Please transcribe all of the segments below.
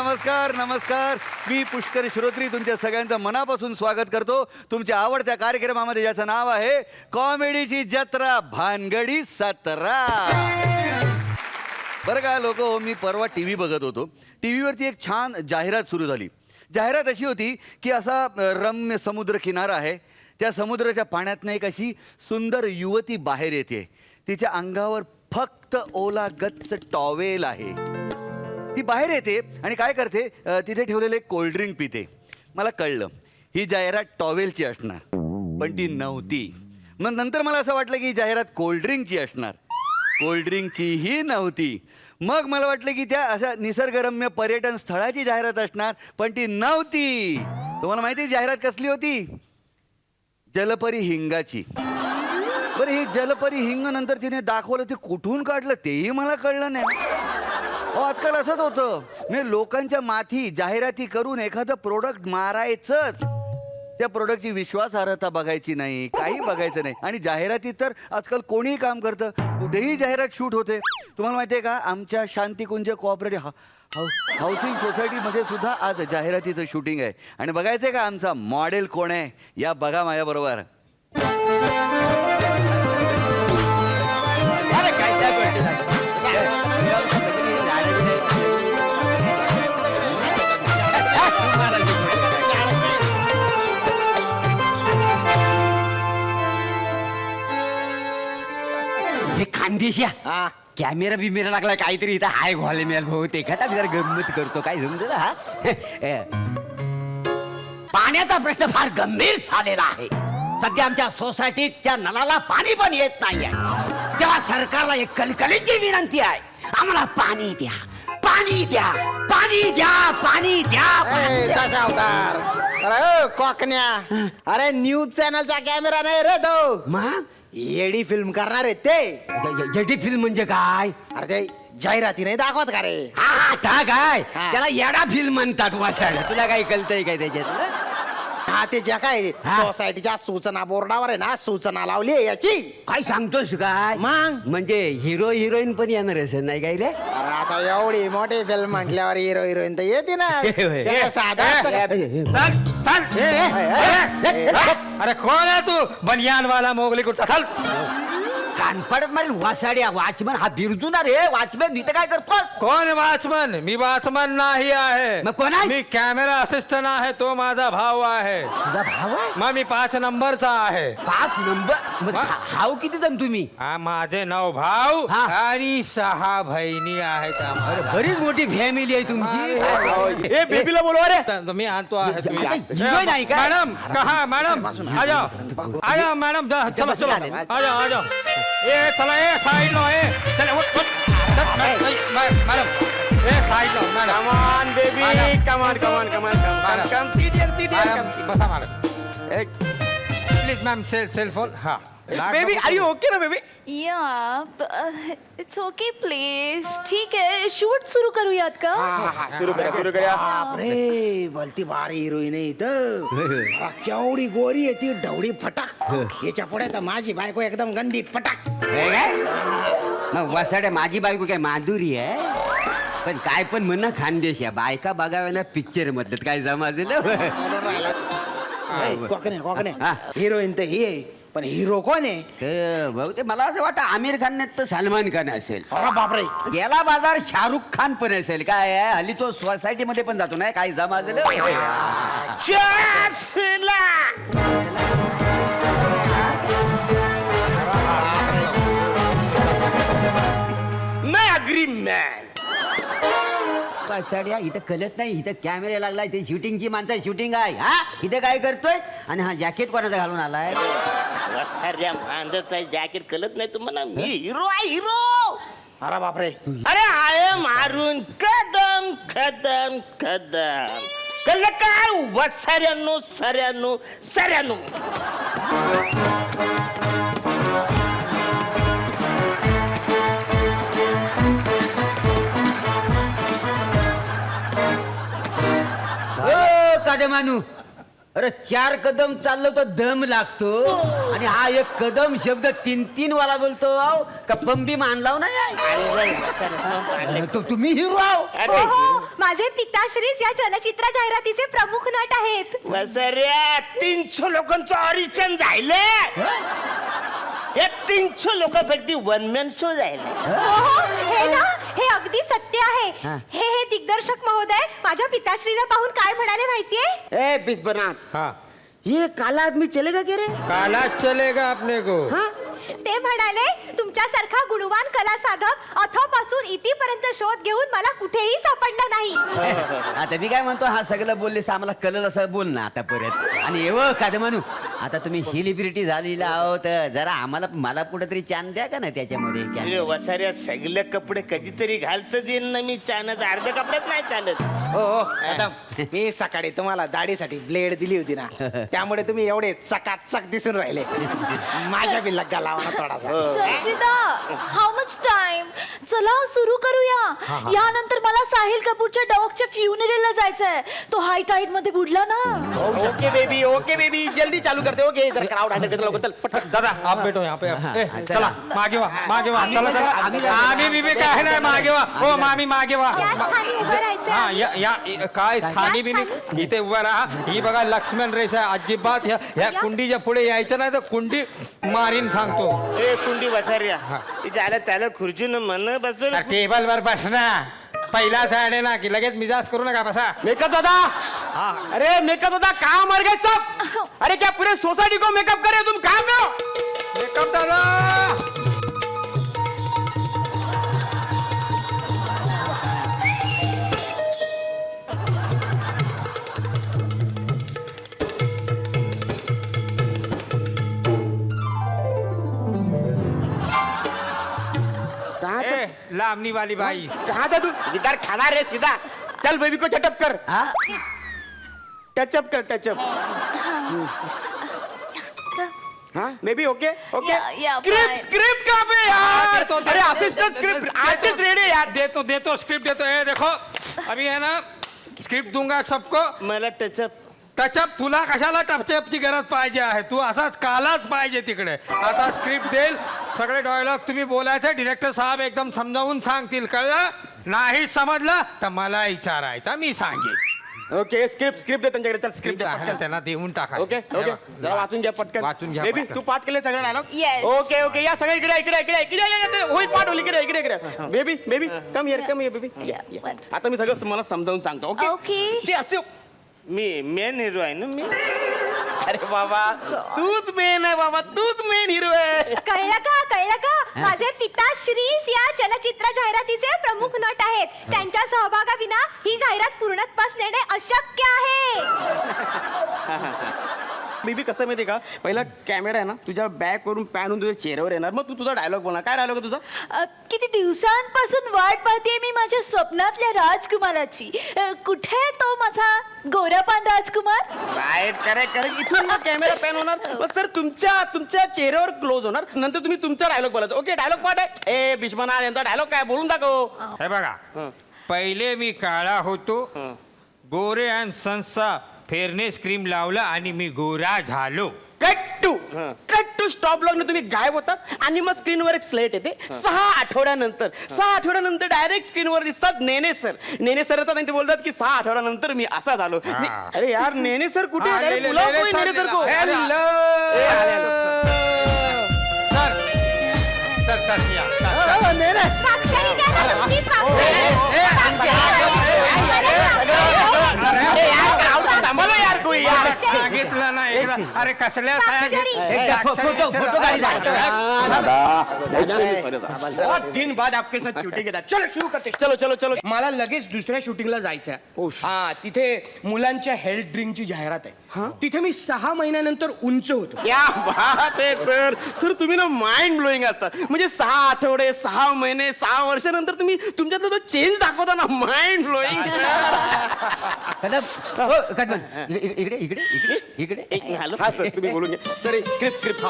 नमस्कार नमस्कार. मी पुष्कर श्रोत्री तुमच्या सगळ्यांचं मनापासून स्वागत करतो तुमच्या आवडत्या कार्यक्रमामध्ये, ज्याचं नाव आहे कॉमेडीची जत्रा भानगडी 17. बरं का लोक, मी परवा टीव्ही बघत होतो. टीव्हीवरती एक छान जाहिरात सुरू झाली. जाहिरात अशी होती की असा रम्य समुद्र किनारा आहे. त्या समुद्राच्या पाण्यातनं एक अशी सुंदर युवती बाहेर येते. तिच्या अंगावर फक्त ओला गच्च टॉवेल आहे. ती बाहेर येते आणि काय करते, तिथे ठेवलेले एक कोल्ड्रिंक पिते. मला कळलं ही जाहिरात टॉवेलची असणार, पण ती नव्हती. मग नंतर मला असं वाटलं की ही जाहिरात कोल्ड्रिंकची असणार, कोल्ड्रिंकचीही नव्हती. मग मला वाटलं की त्या अशा निसर्गरम्य पर्यटन स्थळाची जाहिरात असणार, पण ती नव्हती. तुम्हाला माहिती जाहिरात कसली होती? जलपरी हिंगाची. बरं, ही जलपरी हिंग नंतर तिने दाखवलं, ते कुठून काढलं तेही मला कळलं नाही. आजकाल असंच होतं, म्हणजे लोकांच्या माथी जाहिराती करून एखादं प्रोडक्ट मारायचंच. त्या प्रोडक्टची विश्वासार्हता बघायची नाही, काही बघायचं नाही. आणि जाहिरातीत तर आजकाल कोणीही काम करतं, कुठेही जाहिरात शूट होते. तुम्हाला माहिती आहे का, आमच्या शांतिकुंज कोऑपरेटिव्ह हाऊसिंग सोसायटीमध्ये सुद्धा आज जाहिरातीचं शूटिंग आहे. आणि बघायचं आहे का आमचा मॉडेल कोण आहे? या बघा माझ्याबरोबर. हे खानदेशी कॅमेरा बिमेरा लागला काहीतरी इथं हाय घोले मिळाल बहुतेक. आता मी जरा गंमत करतो, काय समजलं हा. पाण्याचा प्रश्न फार गंभीर झालेला आहे. सध्या आमच्या सोसायटीत त्या नळाला पाणी पण येत नाहीये. तेव्हा सरकारला एक कलकलीची विनंती आहे, आम्हाला पाणी द्या, पाणी द्या, पाणी द्या, पाणी द्या. कसा अवतार? अरे कोकण्या, अरे न्यूज चॅनलचा कॅमेरा नाही रे तो. मग एडी फिल्म करणार आहे ते. जेडी फिल्म म्हणजे काय? अरे ते जाहिराती नाही दाखवत का रे? हा काय हा. त्याला येडा फिल्म म्हणतात. वाचायला तुला काही कळतंय काय त्याच्यातलं? हा, ते ज्या काय हा. सोसायटीच्या सूचना बोर्डावर आहे ना, सूचना लावली आहे याची. काय सांगतोस काय? मग? म्हणजे हिरो हिरोईन पण येणार असेल नाही काय रे? अरे आता एवढी मोठी फिल्म म्हटल्यावर हिरो हिरोईन तर येते ना. होय. त्याला साधा असतं का? चल चल. अरे कोण आहे तू? बनियान वाला मोगली कुठचा? चल. कानपडत मारेल वासाड्या. वॉचमन हा बिरजूना रे. वॉचमॅन इथं काय करतोस? कोण वॉचमन? मी वॉचमन नाही आहे. मग कोण आहे? मी कॅमेरा असिस्टंट आहे. तो माझा भाऊ आहे. तुझा भाव आहे? मग मी 5 नंबरचा आहे. 5 नंबर. मग वा. हाव किती जण तुम्ही? माझे 9 भाऊ हा. आणि 6 बहिणी आहेत आम्हाला. बरीच मोठी फॅमिली आहे तुमची. ए बेबीला बोलवा रे. तर मी आणतो आहे. आता हिरोईन आहे का? मॅडम कहा? मॅडम आ जाओ, आ जाओ मॅडम. चलो चलो, आ जाओ, आ जाओ. ए चला, ए साइड लो. ए चले उठ उठ. Madam A side low. Madam Come on, baby. Come on, come on, come on, come on. Madam. Come, sit here, sit here, come, sit. बसा madam. Please ma'am, cell phone. हा Baby, are you okay ना baby? या it's okay please. ठीक आहे, shoot सुरू करूयात का? सुरू करूया. अरे भलती भारी हिरोईन आहे इथं. अरे, केवढी गोरी आहे ती, ढवळी फटाक. याच्या पुढे तर माझी बायको एकदम गंदी फटाक. हे काय? मग वासाड्या माझी बायको काय माधुरी आहे? पण काय पण म्हण ना, खानदेश या बायका बघाव्या ना पिक्चर मधलं काय जमाजलं. कोकणे हिरोईन तर ही आहे, पण हिरो कोण आहे? भाऊ ते मला असं वाटतं आमिर खान तर सलमान खान असेल. अरे बापरे. गेला बाजार शाहरुख खान पण असेल. काय आहे, हल्ली तो सोसायटी मध्ये पण जातो नाही काय जमाजलं. मैं अग्री मॅन. साड्या इथं कळत नाही, इथं कॅमेरा लागलाय, ते शूटिंगची माणसं शूटिंग आहे. हा इथं काय करतोय? आणि हा जॅकेट कोणाचा घालून आलाय? साऱ्या मांजरचा जॅकेट कळत नाही तुम्हाला? मी हिरो आहे, हिरो. अरे बापरे. अरे आहे मारून कदम कदम कदम. कळलं काय? वसाऱ्यानो सऱ्यानो सऱ्यानो. कादे मानू अरे 4 कदम चाललो तर दम लागतो आणि हा एक कदम शब्द 3 वाला बोलतो अहो, का पंबी मानलाव नाही आहे? तो तुम्ही हिरो आहो. अरे माझे पिताश्रीच या चलचित्र जाहिरातीचे प्रमुख नट आहेत. वसर्या 300 लोकांचं ऑडिशन झालं. हे 300 लोक फक्त वन मॅन शो झाले. हे ना हे अगदी सत्य आहे. हे दिग्दर्शक महोदय माझ्या पिताश्रीला पाहून काय म्हणाले माहितीये? ए बिस्वनाथ, हाँ ये काला आदमी चलेगा क्या रे? काला चलेगा अपने को. ते म्हणाले तुमच्यासारखा गुणवान कला साधक अथपासून इतीपर्यंत शोध घेऊन मला कुठेही सापडला नाही. आता मी काय म्हणतो हा सगळं बोललेस आम्हाला कळलं असं बोल ना आता परत. आणि एवढं काय म्हणू आता तुम्ही सेलिब्रिटी झालेला आहो तर जरा आम्हाला मला कुठेतरी चान द्या का ना त्याच्यामध्ये अरे वसाऱ्या सगळे कपडे कधीतरी घालतं देईन ना मी. चानच अर्ध्या कपड्यात नाही चालत. हो मॅडम, मी सकाळी तुम्हाला दाढीसाठी ब्लेड दिली होती ना, त्यामुळे तुम्ही एवढे चकाचक दिसून राहिले. माझ्या बी लग्गा लावा ना थोडासा. शर्षिदा हाऊ मच टाइम. चला सुरू करूया. यानंतर मला साहिल कपूरच्या डॉगच्या फ्युनरलला जायचंय. तो हाय टाइड मध्ये बुडला ना. ओके बेबी जल्दी चालू करते. ओके इधर क्राउड हंड्रेड करते लवकर चल पटकन. दादा आप बैठो यहाँ पे. ए, चला मागे वा चला चला. आम्ही बिबी काय नाही मागे वा. हो मामी मागे वा. या स्थानी उभं राहायचं. हा या काय स्थानी बिनी इथे उभा राहा. ही बघा लक्ष्मण रेषा अजिबात ह्या कुंडीच्या पुढे यायचं नाही तर कुंडी मारीन सांगतो. ए कुंडी वसाऱ्या ज्याला त्याला खुर्चीनं म्हण बसून. टेबल वर बस ना. पहिला साइड आहे ना की लगेच मिजाज करू नका बसा. मेकअप दादा, अरे मेकअप दादा कहाँ मर गए सब? अरे क्या पूरे सोसाइटी को मेकअप करे तुम? कहाँ पे हो? मेकअप दादा कहाँ ए, लामनी वाली बाई. कहाँ था तू? इधर खड़ा रे सीधा. चल बेबी को टचअप कर. हा टचअप कर टचअप. हाँ बेबी ओके ओके. या, स्क्रिप्ट fine. स्क्रिप्ट कहाँ पे यार? देतो, अरे देतो, असिस्टेंट स्क्रिप्ट आर्टिस्ट रेडी यार. देतो स्क्रिप्ट देतो. ए देखो अभी है ना स्क्रिप्ट दूंगा सबको. मला टचअप. टचअप तुला कशाला टचअपची गरज पाहिजे आहे? तू असाच कालाच पाहिजे तिकडे. आता स्क्रिप्ट देईल सगळे डायलॉग तुम्ही बोलायचे. डिरेक्टर साहेब एकदम समजावून सांगतील. कळलं? नाही समजलं तर मला विचारायचा मी सांगेन. ओके स्क्रिप्ट दे त्यांच्याकडे. चल स्क्रिप्ट स्क्रिप्ट दे. त्यांना देऊन टाका. ओके ओके जरा वाचून घ्या पटकन. वाचून घ्या बेबी पटकन. तू पाठ केले सगळे डायलॉग? Yes. ओके ओके या सगळे इकडे इकडे इकडे इकडे या. होईल पाठ होईल इकडे baby baby come here baby. आता मी सगळं मला समजावून सांगतो. Okay Okay. ते असे. मी मेन हिरो आहे ना मी. अरे बाबा तूच मेन आहे बाबा. तूच मेन हिरो आहे. कळलं का माझे पिताश्रीच या चलचित्र जाहिरातीचे प्रमुख नट आहेत. त्यांच्या सहभागाविना ही जाहिरात पूर्णत्वास नेणे अशक्य आहे. बेबी कसं माहिती का, पहिला कॅमेरा आहे ना तुझ्या बॅक वरून पॅन होऊन तुझ्या चेहऱ्यावर येणार. मग तू तुझा डायलॉग बोलणार. काय डायलॉग आहे तुझा? किती दिवसांपासून वाट पाहते मी माझ्या स्वप्नातल्या राजकुमाराची. कुठे आहे तो माझा गोरापान राजकुमार? Right correct. इथून मग कॅमेरा पॅन होणार. मग सर तुमच्या चेहऱ्यावर क्लोज होणार. नंतर तुम्ही तुमचा डायलॉग बोलायचा. ओके डायलॉग पाठ आहे. ए बिश्वनाथ यांचा डायलॉग काय बोलून दाखव. हे बघा पहिले मी काळा होतो. गोरे अँड सन्सचा फेअरनेस क्रीम लावला आणि मी गोरा झालो. कट टू स्टॉप लॉग तुम्ही गायब होतात आणि मग स्क्रीनवर एक स्लेट येते. 6 आठवड्यानंतर डायरेक्ट स्क्रीनवर दिसतात नेने सर येतात आणि ते बोलतात की 6 आठवड्यानंतर मी असा झालो. अरे यार नेने सर कुठे? हा, अरे नेने बुलाओ सर, कोई नेने सर को. हेलो. सर या. स्वाक्षरी द्या ना तुमची थांबलो यार कोई यार. सांगितलं ना एकदा. अरे कसल्या फोटो गाडी बहुत दिन बाद आपके साथ शूटिंग येतात. चलो शुरू करते. चलो मला लगेच दुसऱ्या शूटिंगला जायचं आहे. हा तिथे मुलांच्या हेल्थ ड्रिंकची जाहिरात आहे. तिथे मी 6 महिन्यानंतर उंच होतो. या बात आहे सर तुम्ही ना माइंड ब्लोईंग असतात. म्हणजे 6 आठवडे 6 महिने 6 वर्षानंतर तुम्ही तुमच्यातला तो चेंज दाखवता ना. Mind blowing. इकडे एक मी आलो. हा सर तुम्ही बोलून घ्या. सर स्क्रिप्ट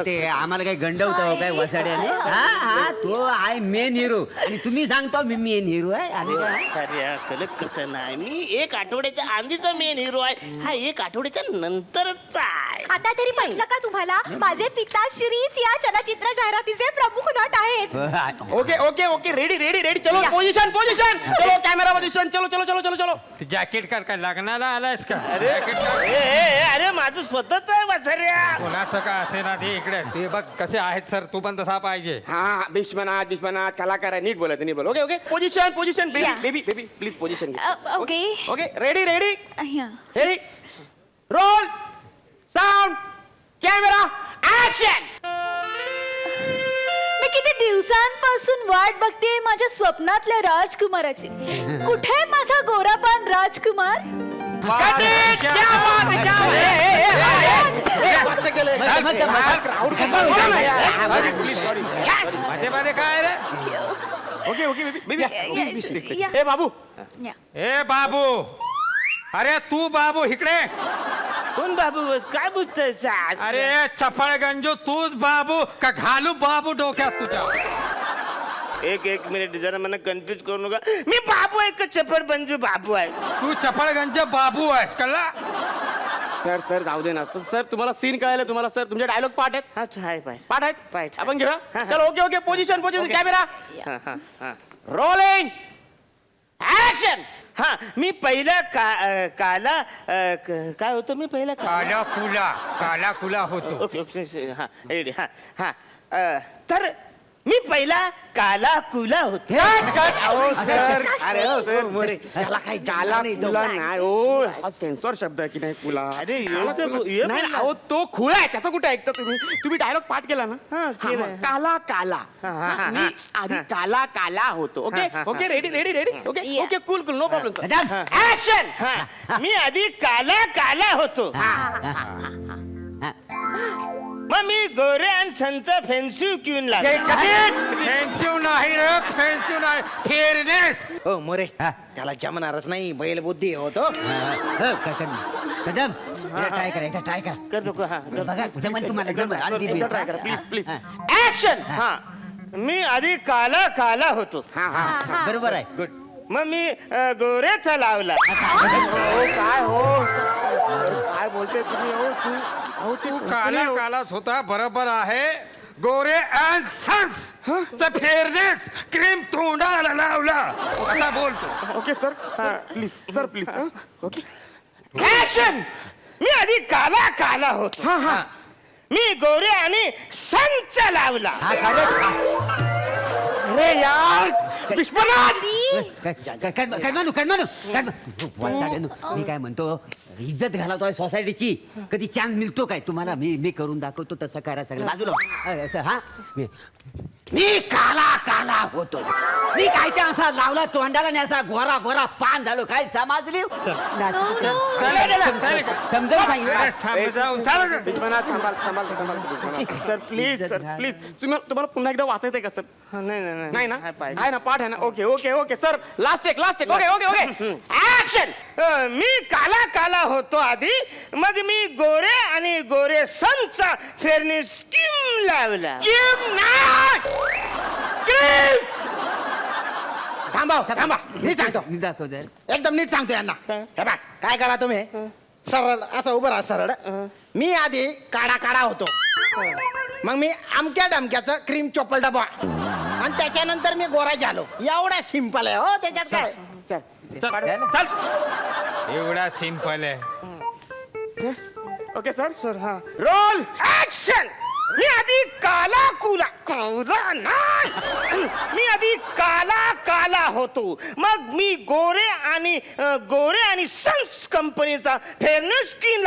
ते आम्हाला काही गंडवतो काय वसाड्याने? हा तो आहे मेन हिरो आणि तुम्ही सांगतो मी मेन हिरो आहे. आम्ही काय? साऱ्या कळत कसं नाही. मी 1 आठवड्याच्या आधीचा मेन हिरो आहे. हा 1 आठवड्याच्या थोड्या नंतरच आहे. आता तरी म्हटलं का तुम्हाला माझे पिताश्रीच या चलचित्र जाहिरातीचे प्रमुख नट आहेत. Okay okay okay ready ready ready चलो पोझिशन पोझिशन चलो कॅमेरा पोझिशन चलो चलो चलो चलो चलो ते जॅकेट काढ काय लग्नाला आलायस का अरे जॅकेट काढ. अरे माझं स्वतःच आहे वासऱ्या. कोणाचं का असे ना ते इकडे ते बघ कसे आहेत सर तू पण तसा पाहिजे. हा बिश्वनाथ कलाकार आहे नीट बोलायचं नीट बोल okay okay position position baby Yeah. Baby baby please position okay okay ready ready या. Ready roll sound camera action. मी किती दिवसांपासून वाट बघते माझ्या स्वप्नातल्या राजकुमाराची. कुठे आहे माझा गोरापान राजकुमार? मध्ये मध्ये काय रे ओके ओके बेबी बेबी या. ए बाबू या. ए बाबू अरे तू बाबू इकडे. कोण बाबू काय बोलतोय अरे चपळगंजो तूच बाबू का घालू बाबू डोक्यात तुझ्या. एक मिनिट जरा मला कन्फ्युज करू नका. मी बाबू आहे का चपड बंजू बाबू आहे? तू चपळगंज बाबू आहेस कळला. सर सर जाऊ दे ना तर सर तुम्हाला सीन कळायला तुम्हाला सर तुमचे डायलॉग पाठ आहेत अच्छा आहे पाय पाठ आहेत पाठ. आपण घेऊया चलो okay okay position position camera हा हा हा रोलिंग ऍक्शन. हा मी पहिला काला काय होतं मी पहिला काला कुला होतो. ओके ओके हा रेडी हा हा तर मी पहिला काला कुला होतो. सर अरे सर त्याला काही जाला नाही तुला नाही ओ हा सेन्सॉर शब्द आहे की नाही कुला अरे, नाही नाही, अहो तो खुळा आहे त्याचा कुठे ऐकता तुम्ही डायलॉग पाठ केला ना हा, केलाय. मग काला काला हा, हा, हा, मी आधी काला काला होतो okay okay ready ready ready okay Yeah. Okay cool cool no problem sir madam action. हा मी आधी काला काला होतो. मग मी गोरे आणि संत फेन्सिव घेऊन लागलो. फेन्सिव नाही रे फेन्सिव नाही फेअरनेस. हो मोरे त्याला जमणारच नाही बैलबुद्धी होतो. कदम ट्राय करा ट्राय करा करतो का? हा बघा जमन तुम्हाला जमन अगदी एकदा बेस्ट. try करा, please, please. ऍक्शन. हा मी आधी काला काला होतो. बरोबर आहे गुड. मग मी गोऱ्याचा लावला. काय हो काय बोलते तुम्ही हो तू काला कालाच होता बरोबर आहे. Gore and sons fairness cream तोंडाला लावला असा बोलतो. Okay sir please sir please okay action. मी आधी काला काला होतो. मी गोरे आणि संच लावला. अरे यार विश्वनाथ मी काय म्हणतो इज्जत घालवतोय सोसायटीची. कधी चान्स मिळतो काय तुम्हाला? मी करून दाखवतो तसं करा सगळं बाजूला. हा मी काला काला होतो. मी काय ते असा लावला तोंडाला आणि असा गोरा गोरा पान झालो. काय समजली? समजावून सांगितलं. Vishwanath sir please sir please तुम्हाला पुन्हा एकदा वाचायचंय का सर? नाही ना आहे ना पाठ आहे ना okay okay okay sir last take okay okay okay action. मी काला काला होतो आधी. मग मी गोरे आणि गोरे संचा फेरणी स्कीम लावला. थांबा मी सांगतो मी दाखवतो. एकदम नीट सांगतो यांना. हे बघ काय करा तुम्ही सरळ असं उभं राहा सरळ. मी आधी काढा काढा होतो. मग मी अमक्या डमक्याचं क्रीम चोपल डबा आणि त्याच्यानंतर मी गोरा झालो. एवढा सिंपल आहे हो त्याच्यात काय. एवढा सिंपल आहे. ओके सर सर हा रोल ऍक्शन. मी आधी काला कुला नाही. मी आधी काला काला होतो. मग मी गोरे आणि सन्स कंपनीचा fairness scheme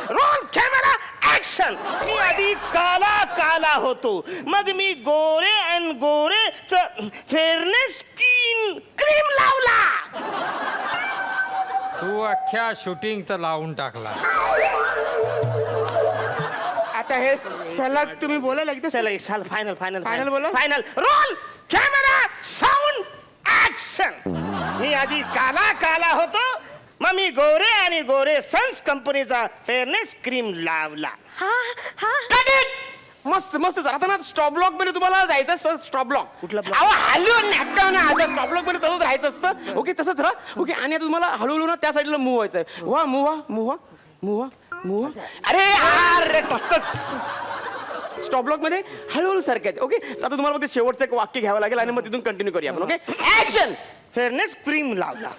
roll camera action. मी आधी काला काला होतो. मग मी गोरे अँड गोरेच फेअरनेस क्रीम लावला. तू अख्ख्या शूटिंगचं लावून टाकला. आता हे सलग तुम्ही बोलायला लागते चला साल फायनल फायनल Final बोला. Final roll camera sound action. मी आधी काला काला होतो. मग मी गोरे आणि गोरे सन्स कंपनीचा फेअरनेस क्रीम लावला. हा हा Cut it! मस्त मस्त आता ना स्टॉप ब्लॉक मध्ये तुम्हाला जायचं सर स्टॉप ब्लॉक कुठला हलवून स्टॉप ब्लॉक मध्ये तसंच राहायचं असतं ओके तसंच राहा ओके आणि आता तुम्हाला हळूहळू ना त्या साईडला मूव व्हायचंय वा मुवा मुवा मुवा मुवा अरे अरे तसंच स्टॉप ब्लॉक मध्ये हळूहळू सारख्याच ओके आता तुम्हाला मग ते शेवटचं एक वाक्य घ्यावं लागेल आणि मग तिथून कंटिन्यू करूया आपण ओके ऍक्शन फेअरनेस क्रीम लावला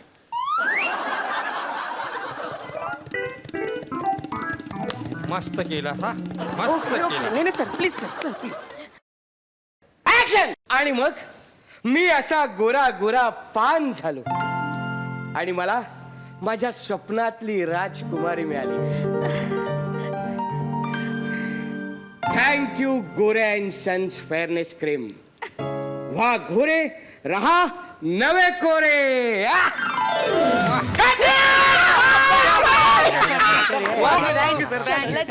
मस्त केला हा मस्त केला. नाही sir please sir please action आणि मग मी असा गोरा गोरा पान झालो आणि मला माझ्या स्वप्नातली राजकुमारी मिळाली thank you Gore and sons fairness cream वा गोरे रहा नवे कोरे चांगलं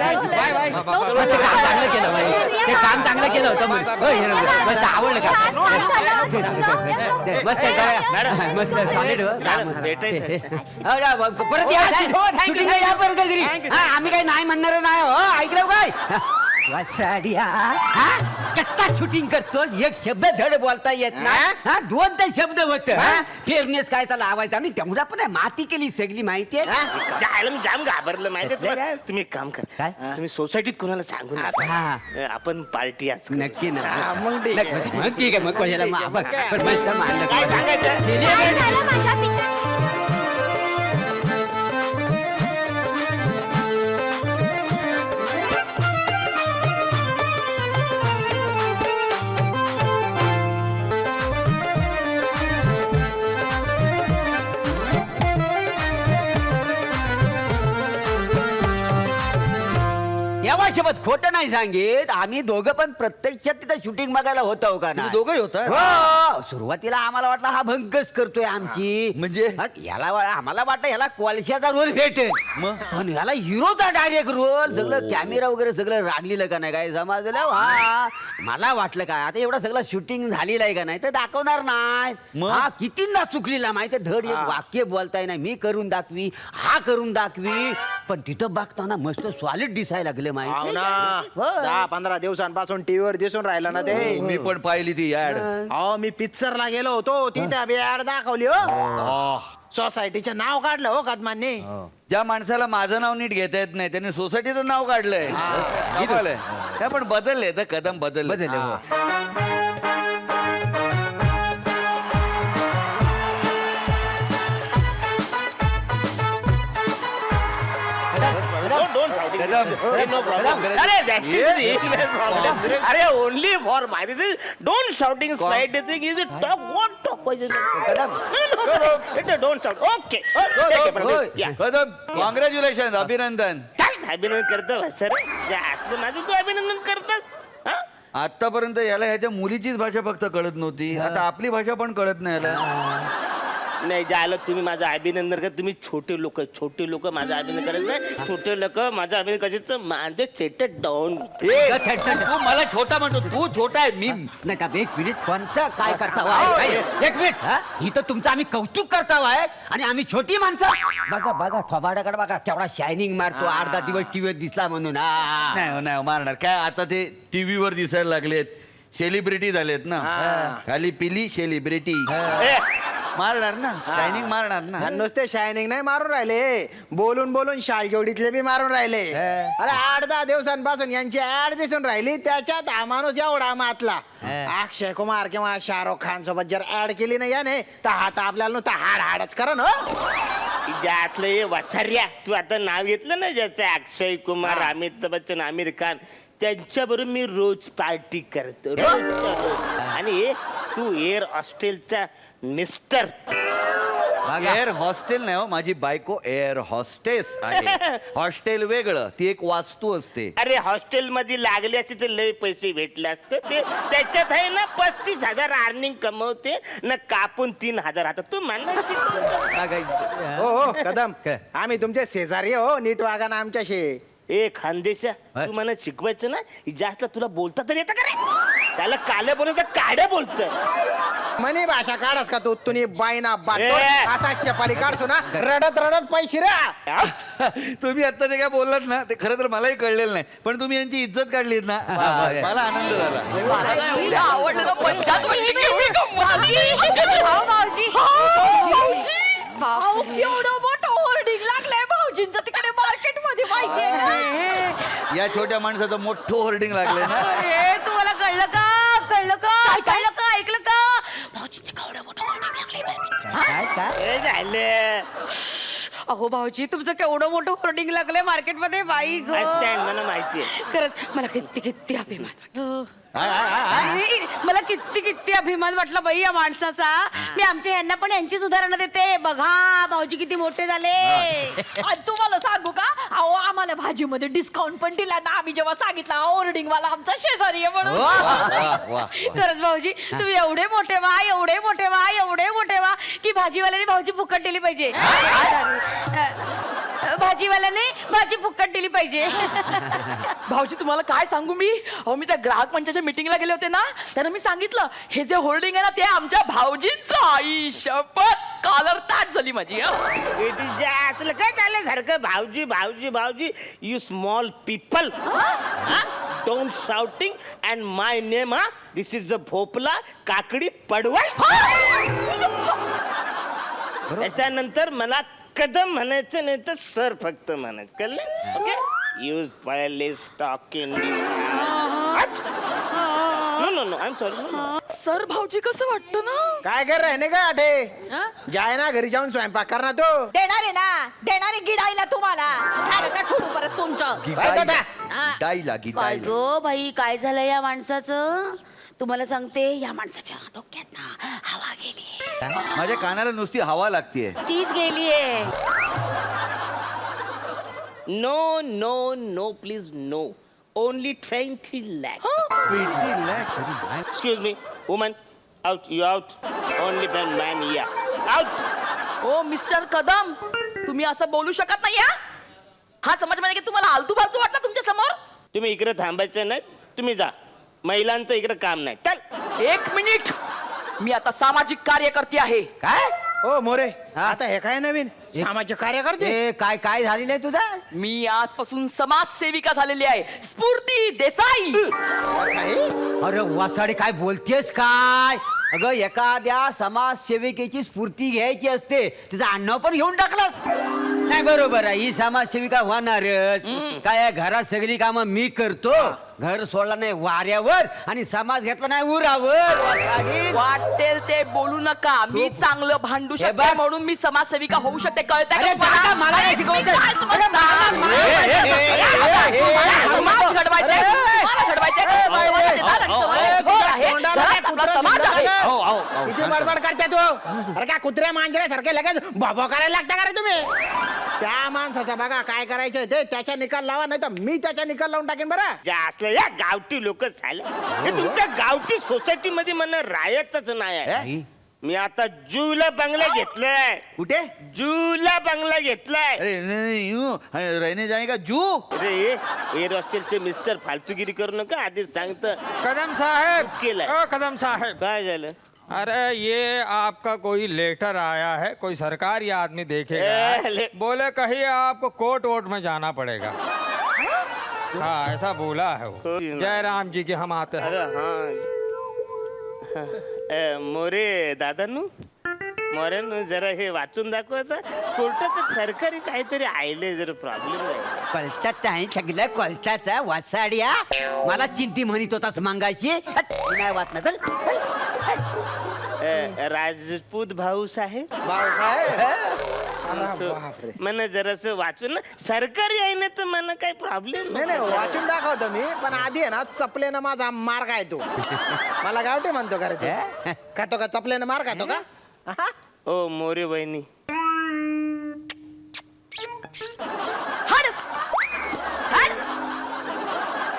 केलं बाई ते काम चांगलं केलं होतं मस्त आवडलं का मस्त मस्त परत या शूटिंगला या परत घरी आम्ही काही नाही म्हणणार नाही हो ऐकलं काय वासाडिया कट्टा शूटिंग करतो एक शब्द धड बोलता येत ना दोन तर शब्द होत फेअरनेस काय त्याला लावायचा आणि तेवढा पण माती केली सगळी माहिती आहे मी जाम घाबरलं माहिती तुम्ही एक काम कर काय? तुम्ही सोसायटीत कोणाला सांगू नका आपण पार्टी आज करू. नक्की ना मग ठीक आहे. मग ठीक आहे मग कशाला पण मस्त मानलं काय सांगायचं काय झालं माझ्या पिता देवाशपथ खोटं नाही सांगित आम्ही दोघं पण प्रत्यक्षात तिथं शूटिंग बघायला होतो का नाही दोघंही होता हो सुरुवातीला आम्हाला वाटलं हा भंगच करतोय आमची म्हणजे? आम्हाला वाटलं ह्याला कोलशाचा रोल भेटेल पण ह्याला हिरोचा डायरेक्ट रोल सगळं कॅमेरा वगैरे सगळं रागलेलं का नाही काय समजलं हा मला वाटलं काय आता एवढं सगळं शूटिंग झालेलं आहे का नाही तर दाखवणार नाही हा कितींदा चुकलेला माहिती धड एक वाक्य बोलताय नाही मी करून दाखवी हा करून दाखवी पण तिथं बघताना मस्त सॉलिड दिसायला लागलं माहिती 10-15 दिवसांपासून टीव्हीवर दिसून राहिलं ना ते मी पण पाहिली ती ऍड अहो मी पिक्चरला गेलो होतो तिथे बी ऍड दाखवली हो सोसायटीचं नाव काढलं हो कदमांनी ज्या माणसाला माझं नाव नीट घेता येत नाही त्यांनी सोसायटीचं नाव काढलंय कमाल आहे. नाही, पण बदलले तर कदम बदलले कदम नो प्रॉब्लेम अरे that's it. No problem. अरे only for my this is don't shouting slide the thing is talk what talk पाहिजे don't shout okay Kadam congratulation अभिनंदन अभिनंदन करतो सर माझं तू अभिनंदन करतोस आतापर्यंत याला ह्याच्या मुलीचीच भाषा फक्त कळत नव्हती आता आपली भाषा पण कळत नाही याला नाही ज्याला तुम्ही माझं अभिनंदन कर तुम्ही छोटे लोक माझं अभिनंदन करत नाही छोटे लोक माझं अभिनंदन करायचं माझं सेट डाऊन तू मला छोटा म्हणतो तू छोटा आहे मी नाही का एक मिनिट कोणतं काय करता एक मिनिट इथं तुमचं आम्ही कौतुक करता आणि आम्ही छोटी माणसं बघा थोबाडाकडे बघा केवढा शायनिंग मारतो 8-10 दिवस टीव्हीवर दिसला म्हणून नाही मारणार काय आता ते टीव्हीवर दिसायला लागलेत सेलिब्रिटी झालेत ना खाली पिली सेलिब्रिटी मारणार ना शायनिंग मारणार ना नुसते शायनिंग नाही मारून राहिले बोलून शालजोडीतले बी मारून राहिले अरे 8-10 दिवसांपासून यांची ऍड दिसून राहिली त्याच्यात हा माणूस एवढा मातला अक्षय कुमार किंवा शाहरुख खान सोबत जर ऍड केली नाही याने तर आता आपल्याला नुसतं हाडच करा ना ज्यातलं वसार्या तू आता नाव घेतलं ना ज्याचं अक्षय कुमार अमिताभ बच्चन आमिर खान त्यांच्याबरोबर मी रोज पार्टी करतो आणि तू एअर हॉस्टेलचा मिस्टर एअर हॉस्टेल नाही हो माझी बायको एअर हॉस्टेस आहे हॉस्टेल वेगळं ती एक वास्तू असते अरे हॉस्टेल मध्ये लागले असते ते लय पैसे भेटले असते ते त्याच्यात आहे ना 35,000 अर्निंग कमवते ना कापून 3,000 आता तू म्हणायची हो कदम आम्ही तुमचे शेजारी हो नीट वागा ना आमच्याशी ए खानदेशा तू मला शिकवायचं ना जास्त तुला बोलता तर येतं का रे त्याला काले बोलत काड्या बोलतोय म्हणे भाषा काढस का तू तुम्ही बायना बाट ए! असा शपाली काढतो ना रडत रडत पैसे रा तुम्ही आता जे काय बोललात ना ते खरं तर मलाही कळलेलं नाही पण तुम्ही यांची इज्जत काढलीत ना मला आनंद झाला. एवढं मोठं होर्डिंग लागलंय भाऊजींचं तिकडे मार्केट मध्ये माहितीये का? या छोट्या माणसाचं मोठं होर्डिंग लागलंय ना. अरे तुम्हाला कळलं का कळलं का ऐकलं का भाऊजींचं केवढं मोठं होर्डिंग लागलंय हे झालं अहो भाऊजी तुमचं केवढं मोठं होर्डिंग लागलंय मार्केटमध्ये बाई ग स्टँड मला माहितीये. खरंच मला किती अभिमान वाटतो अरे, मला किती अभिमान वाटला बाई या माणसाचा मी आमच्या यांना पण यांचीच उदाहरणं देते बघा भाऊजी किती मोठे झाले आणि तुम्हाला सांगू का अहो आम्हाला भाजीमध्ये डिस्काउंट पण दिला ना आम्ही जेव्हा सांगितलं होर्डिंग वाला आमचा शेजारी आहे म्हणून खरंच भाऊजी तुम्ही एवढे मोठे व्हा की भाजीवाल्याने भाऊजी फुकट दिली पाहिजे भाजीवाल्याने भाजी फुकट दिली पाहिजे भाऊजी तुम्हाला काय सांगू मी अहो मी त्या ग्राहक मंचाच्या मीटिंगला गेले होते ना त्यांना मी सांगितलं हे जे होल्डिंग आहे ना ते आमच्या भाऊजींचं आई शपथ कॉलर ताट झाली माझी असलं काय झालं सारखं भाऊजी भाऊजी भाऊजी you small people don't shouting and my name this is the भोपला काकडी पडवळ त्याच्यानंतर मला कदम म्हणायचं नाही तर सर फक्त म्हणायचं कळलं ओके यूज पळले stock no I am sorry sir भाऊजी कसं वाटतं ना काय कर राहणे का आठे जाय ना घरी जाऊन स्वयंपाक कर ना तो देणारे गिडायला तुम्हाला झालं का सोडू परत तुमचं गिटाईला काय गो बाई काय झालं या माणसाचं तुम्हाला सांगते या माणसाच्या डोक्यात ना हवा गेली माझ्या कानाला नुसती हवा लागतीये. तीच गेलीये no no no please no only 20 lakh. 20 lakhs. Excuse me, woman, out, you out. Only man, yeah. Out. O mister Kadam तुम्ही असं बोलू शकत नाही हा समाज म्हणजे तुम्हाला आलतू फालतू वाटला तुमच्या समोर तुम्ही इकडे थांबायचं नाही तुम्ही जा महिलांचं इकडे काम नाही चल 1 मिनिट मी आता सामाजिक कार्यकर्ती आहे काय ओ मोरे आता हे काय नवीन सामाजिक कार्यकर्ते ए, काय झालेलं आहे तुझा मी आजपासून समाजसेविका झालेली आहे स्फूर्ती देसाई अरे वासाडे काय बोलतेस काय अगं एखाद्या समाजसेविकेची स्फूर्ती घ्यायची असते तिचं आडनाव पण घेऊन टाकलंस नाही बरोबर आहे ही समाजसेविका होणारच काय घरात सगळी कामं मी करतो घर सोडला नाही वाऱ्यावर आणि समाज घेतला नाही उरावर वासाडी. वाटेल ते बोलू नका मी चांगलं भांडू हे शकते बघ. म्हणून मी समाजसेविका होऊ शकते कळतंय अरे का तुम्हाला? दादा, मला नाही अरे, शिकवायचं. तुम्ही काय अरे, समजता? समाज घडवायचा तुम्हाला घडवायचंय. तुम्हाला देणार आणि समाज घर आहे. घरात आपला समाज आहे किती बडबड करते तू अरे काय कुत्र्या मांजऱ्यासारखे लगेच बाबा करायला लागता का रे तुम्ही त्या माणसाचा बघा काय करायचं ते त्याच्या निकाल लावा नाही तर मी त्याच्या निकाल लावून टाकेन बरं जे असलं या गावठी लोक झाले हे तुमच्या गावठी सोसायटी मध्ये मला राहायचंच नाही आहे मी आता जूला बंगला घेतलाय कुठे जूला बंगला घेतलाय अरे नहीं, यूं रहने जाएगा जू. अरे एअर हॉस्टेलचे मिस्टर फालतूगिरी करू नका आधीच सांगतं कदम साहब केलंय. ओ कदम साहब काय झालं अरे ये आपका कोई लेटर आया है कोई सरकारी आदमी ए, देखेगा बोले कहीं आपको कोर्ट वोट में जाना पड़ेगा हाँ ऐसा बोला है वो कोई ना। जयराम जी के हम आते हैं अरे हा मोरे दादानू मोऱ्यानं जरा हे वाचून दाखवता कोर्टाचं सरकारी काहीतरी आयले जरा प्रॉब्लेम आहे कळतात आहे सगळं कळतात वासाड्या मला चिंती म्हणत होताच मागायची नाही वाटणार चल राजपूत भाऊ साहेब बापरे मला जरास वाचून ना सरकारी आहे ना तर मला काही प्रॉब्लेम नाही नाही वाचून दाखवतो मी पण आधी आहे ना चपलेनं माझा मार काय तू मला गावठी म्हणतो का रे तू खातो का चपलेनं मार खातो का आहा? ओ मोरे बहिणी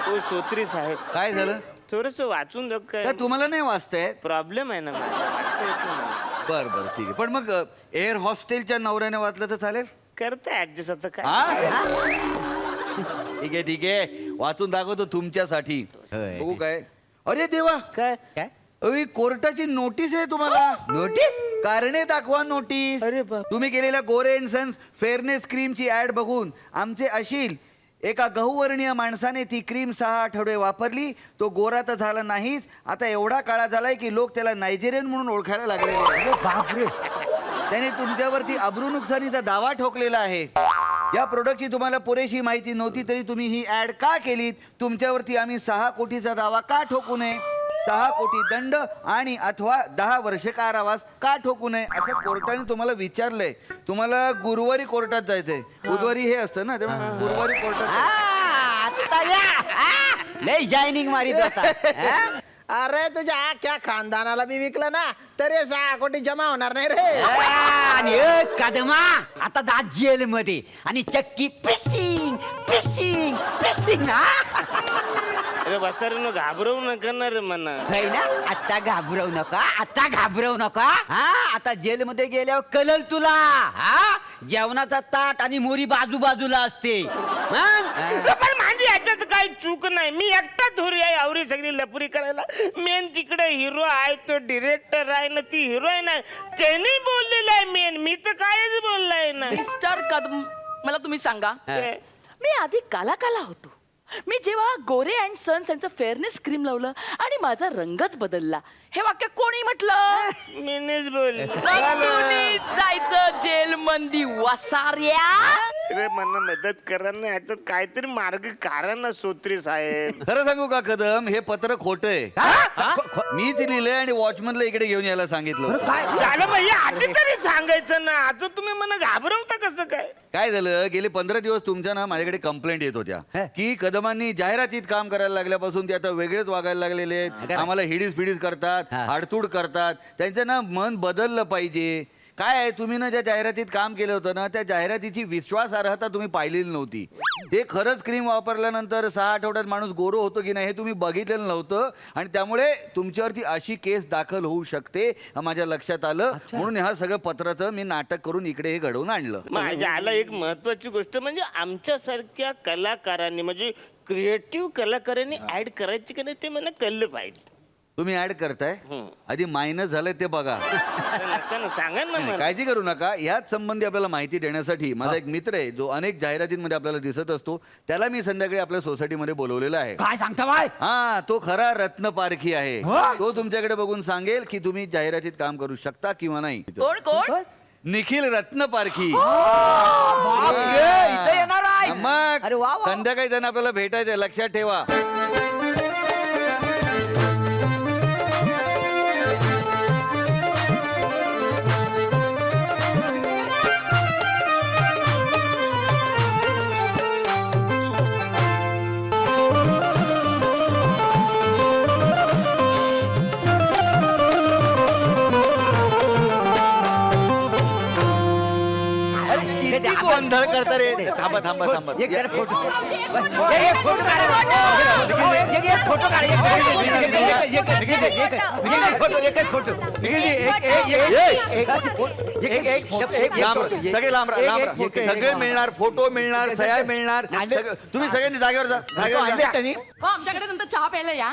ओ सोत्री साहेब काय झालं थोडस वाचून दाख काय तुम्हाला नाही वाचताय प्रॉब्लेम आहे ना माझा वाचता येत नाही मला. बर बर ठीक आहे पण मग एअर हॉस्टेलच्या नवऱ्याने वाचलं तर चालेल करता ऍडजस्ट आता काय हा? ठीक आहे वाचून दाखवतो तुमच्यासाठी होय. बघू काय अरे देवा काय काय अहो, कोर्टाची नोटीस आहे तुम्हाला. नोटीस कारणे दाखवा नोटीस. अरे बाप. तुम्ही केलेल्या गोरे and sons fairness Krimchi add बघून आमचे अशील एका गहुवर्णीय माणसाने ती क्रीम 6 आठवडे वापरली, तो गोरा तर झाला नाहीच, आता एवढा काळा झालाय की लोक त्याला नायजेरियन म्हणून ओळखायला लागले. बापरे. त्याने तुमच्यावरती अब्रू नुकसानीचा दावा ठोकलेला आहे. या प्रोडक्टची तुम्हाला पुरेशी माहिती नव्हती तरी तुम्ही ही ऍड का केलीत? तुमच्यावरती आम्ही 6 कोटीचा दावा का ठोकू नये? 6 कोटी दंड आणि अथवा 10 वर्ष कारावास का ठोकू नये असं कोर्टाने तुम्हाला विचारलंय. तुम्हाला गुरुवारी कोर्टात जायचंय. बुधवारी हे असतं ना, त्यामुळे गुरुवारी कोर्टात. लय जायनिंग मारित होता. अरे तुझ्या क्या खानदानाला बी विकलं ना तरी 6 कोटी जमा होणार नाही रे. आणि कदमा आता जा जेल मध्ये आणि चक्की पिसिंग पिसिंग पिसिंग ना. अरे बसारीनो घाबरवू नका ना रे मना. नाही ना, आता घाबरवू नका, आता घाबरवू नका. हा, आता जेलमध्ये गेल्यावर कळल तुला. हा, जेवणाचा ताट आणि मोरी बाजूबाजूला असते. पण माझी याच्यात काही चूक नाही. मी एकटा धुरी आहे आवरी सगळी लपुरी करायला. मेन तिकडे हिरो आहे, तो डिरेक्टर आहे ना, ती हिरोईन आहे, त्याने बोललेला आहे मेन. मी तर कायच बोललाय ना. मिस्टर कदम, मला तुम्ही सांगा, काय? मी आधी काला काला होतो. मी जेव्हा गोरे अँड सन्स यांचं फेअरनेस क्रीम लावलं आणि माझा रंगच बदलला, हे वाक्य कोणी म्हटलं? मीनेच बोल. जायचं जेल मंदी वसाऱ्या. अरे मला मदत करा ना, याच्यात काहीतरी मार्ग काढा ना सोत्री साहेब. खरं सांगू का कदम, हे पत्र खोटं आहे. मीच लिहिलंय आणि वॉचमनला इकडे घेऊन यायला सांगितलं. झालं भैया, आधी तरी सांगायचं ना. आता तुम्ही मला घाबरवता कसं काय? काय झालं, गेले 15 दिवस तुमच्या ना माझ्याकडे कंप्लेंट येत होत्या की कदमांनी जाहिरातीत काम करायला लागल्यापासून ते आता वेगळेच वागायला लागलेले आहेत. आम्हाला हिडीस फिडीस करतात, हाडतूड करतात. त्यांचं ना मन बदललं पाहिजे. काय आहे, तुम्ही ना ज्या जाहिरातीत काम केलं होतं ना, त्या जाहिरातीची विश्वासार्हता तुम्ही पाहिलेली नव्हती. ते खरंच क्रीम वापरल्यानंतर 6 आठवड्यात माणूस गोरो होतो की नाही हे तुम्ही बघितलेलं नव्हतं आणि त्यामुळे तुमच्यावरती अशी केस दाखल होऊ शकते हे माझ्या लक्षात आलं. म्हणून ह्या सगळं पत्राचं मी नाटक करून इकडे हे घडवून आणलं. माझ्या आला एक महत्वाची गोष्ट म्हणजे आमच्यासारख्या कलाकारांनी म्हणजे क्रिएटिव्ह कलाकारांनी ऍड करायची की नाही ते मला कळलं पाहिजे. तुम्ही ऍड करताय, आधी मायनस झालंय ते बघा. नका ना, सांगा ना मला. काळजी करू नका. याच संबंधी आपल्याला माहिती देण्यासाठी माझा एक मित्र आहे जो अनेक जाहिरातींमध्ये आपल्याला दिसत असतो. त्याला मी संध्याकाळी आपल्या सोसायटीमध्ये बोलवलेला आहे. काय सांगता बाय? हा, तो खरा रत्न पारखी आहे. तो तुमच्याकडे बघून सांगेल की तुम्ही जाहिरातीत काम करू शकता किंवा नाही. कोण कोण? निखिल रत्न पारखी. इथं येणार आहे. मग अरे वा वा. संध्याकाळी त्यांना आपल्याला भेटायचंय, लक्षात ठेवा. किती गोंधळ करता रे. थांबा थांबा थांबा. एक जरा फोटो. एक फोटो काढ. एक फोटो काढ. एक फोटो. सगळे लांब राहा, लांब राहा. सगळे मिळणार, फोटो मिळणार, सह्या मिळणार. तुम्ही सगळ्यांनी जागेवर जा, जागेवर जा. हो, आमच्याकडे नंतर चहा प्यायला या.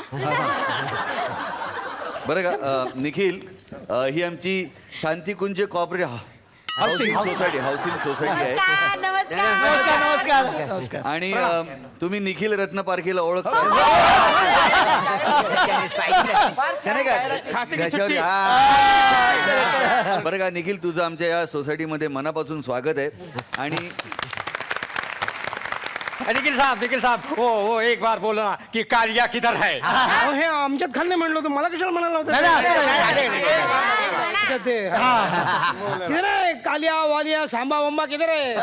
बरं का निखिल, ही आमची शांतिकुंज कॉपरेटिव्ह हाऊसिंग सोसायटी आहे. नमस्कार नमस्कार. आणि तुम्ही निखिल रत्न पारखीला ओळखता नाही का? घशावर- हा. बरं का निखिल, तुझं आमच्या या सोसायटीमध्ये मनापासून स्वागत आहे. आणि निखिल साहब, वो एक बार बोलो ना कि कालिया किधर है? हे आमच्यात खाल्ले म्हणलं होतं, मला कशाला म्हणाला होता? किधर आहे कालिया वालिया सांबा वंबा किधर आहे?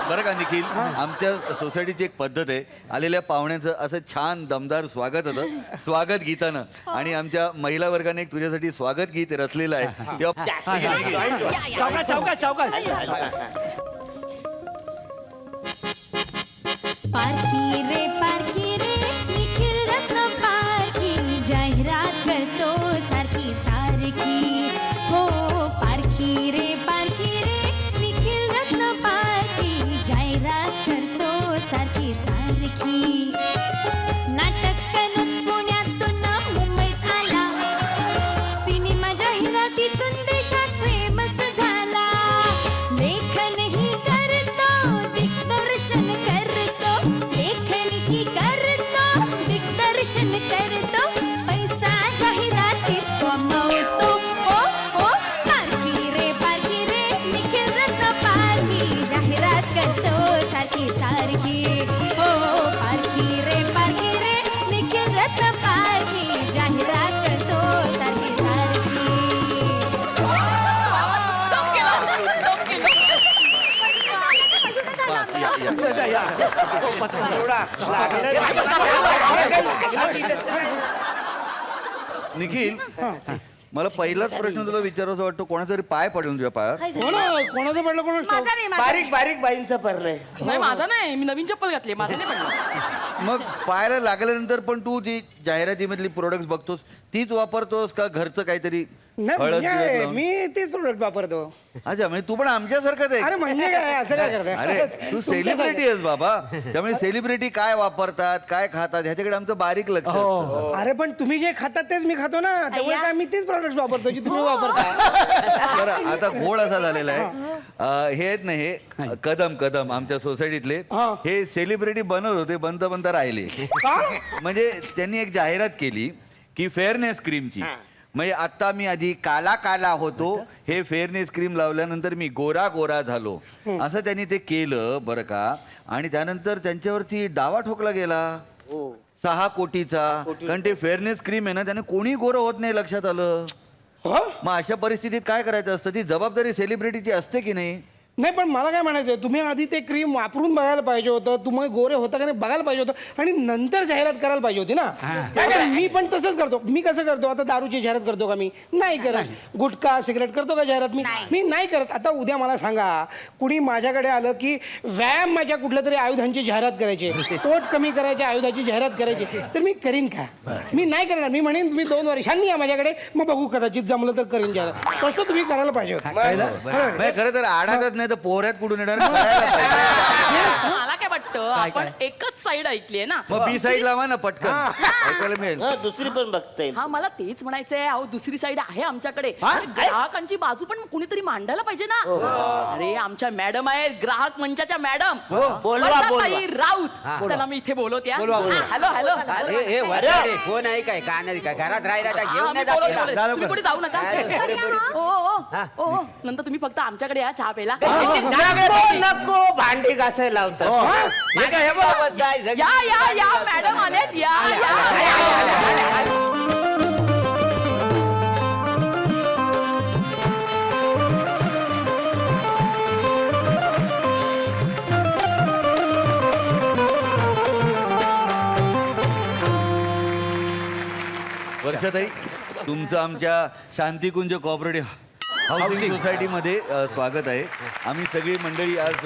बरं का निखिल, आमच्या सोसायटीची एक पद्धत आहे, आलेल्या पाहुण्यांचं असं छान दमदार स्वागत होतं स्वागत गीतानं. आणि आमच्या महिला वर्गाने एक तुझ्यासाठी स्वागत गीत रचलेलं आहे. पारखी रे निखिल रत्न पारखी जाहिरात करतो सारखी सारखी. हो पारखी रे निखिल रत्न पारखी जाहिरात करतो सारखी सारखी. नाटक नको निखिल मला पहिलाच प्रश्न तुला विचारायचा वाटतो, कोणाचा तरी पाय पडला तुझ्या पायावर? कोणाचं पडलं कोणाचं माझा नाही, माझा बारीक बारीक बाईंचं पडलंय. नाही माझा नाही, मी नवीन चप्पल घातली, माझा नाही पडला. मग पायाला लागल्यानंतर पण तू जी जाहिरातीमधली प्रोडक्ट बघतोस तीच वापरतोस का घरचं काहीतरी नाही हळद म्हणजे बिळद लावून? मी तेच प्रोडक्ट वापरतो. अच्छा, म्हणजे तू पण आमच्यासारखंच अरे आहे. म्हणजे काय असं काय करताय? अरे तू सेलिब्रिटी आहेस बाबा, त्यामुळे सेलिब्रिटी काय वापरतात काय खातात ह्याच्याकडे आमचं बारीक लक्ष असतं. अरे पण तुम्ही जे खातात तेच मी खातो ना, त्यामुळे काय मी तेच प्रोडक्ट वापरतो जे तुम्ही वापरता. बरं आता घोळ असा झालेला आहे, हे आहेत ना हे कदम आमच्या सोसायटीतले हा. हे सेलिब्रिटी बनत होते, बनता राहिले. म्हणजे त्यांनी एक जाहिरात केली की फेअरनेस क्रीमची. म्हणजे आता मी आधी काला होतो, हे फेअरनेस क्रीम लावल्यानंतर मी गोरा झालो, असं त्यांनी ते केलं बरं का. आणि त्यानंतर त्यांच्यावरती डावा ठोकला गेला 6 कोटीचा, कारण ते फेअरनेस क्रीम आहे ना, त्याने कोणी गोरं होत नाही लक्षात आलं. मग अशा परिस्थितीत काय करायचं असतं? ती जबाबदारी सेलिब्रिटीची असते की नाही? नाही पण मला काय म्हणायचं, तुम्ही आधी ते क्रीम वापरून बघायला पाहिजे होतं, तुम्ही गोरे होता का नाही बघायला पाहिजे होतं, आणि नंतर जाहिरात करायला पाहिजे होती ना. काय काय मी पण तसंच करतो. मी कसं करतो आता, दारूची जाहिरात करतो का? मी नाही करत. गुटखा सिगरेट करतो का जाहिरात? मी नाही करत. आता उद्या मला सांगा, कुणी माझ्याकडे आलं की व्यायाम माझ्या कुठल्या तरी आयुधांची जाहिरात करायची, पोट कमी करायच्या आयुधाची जाहिरात करायची, तर मी करीन का? मी नाही करणार. मी म्हणेन तुम्ही 2 वर्षांनी या माझ्याकडे, मग बघू, कदाचित जमलं तर करीन जाहिरात. तसं तुम्ही करायला पाहिजे होतं. म्हणजे खरं तर आडातच नाही तर पोहऱ्यात कुठून येणार? करायला पाहिजे. मला काय वाटतं, आपण एकच साईड ऐकलीये ना. मग बी साईड लावा ना पटकन, ऐकायला मिळेल. दुसरी पण बघता येईल. हा मला तेच म्हणायचंय. अहो दुसरी साईड आहे आमच्याकडे. अरे, ग्राहकांची बाजू पण कुणीतरी मांडायला पाहिजे ना. अरे आमच्या मॅडम आहेत, ग्राहक मंचाच्या मॅडम बोलवा. राऊत, त्याला मी इथे बोलवते. हॅलो फोन आहे काय कानात काय घरात राहिला तुम्ही कुठे जाऊ नका. ओ नंतर तुम्ही फक्त आमच्याकडे या चहा प्यायला. नको भांडी घासायला लावतात. या मॅडम आलेत. या वर्षाताई, तुमचं आमच्या शांतिकुंज कोऑपरेटिव्ह हाऊसिंग सोसायटीमध्ये स्वागत आहे. आम्ही सगळी मंडळी आज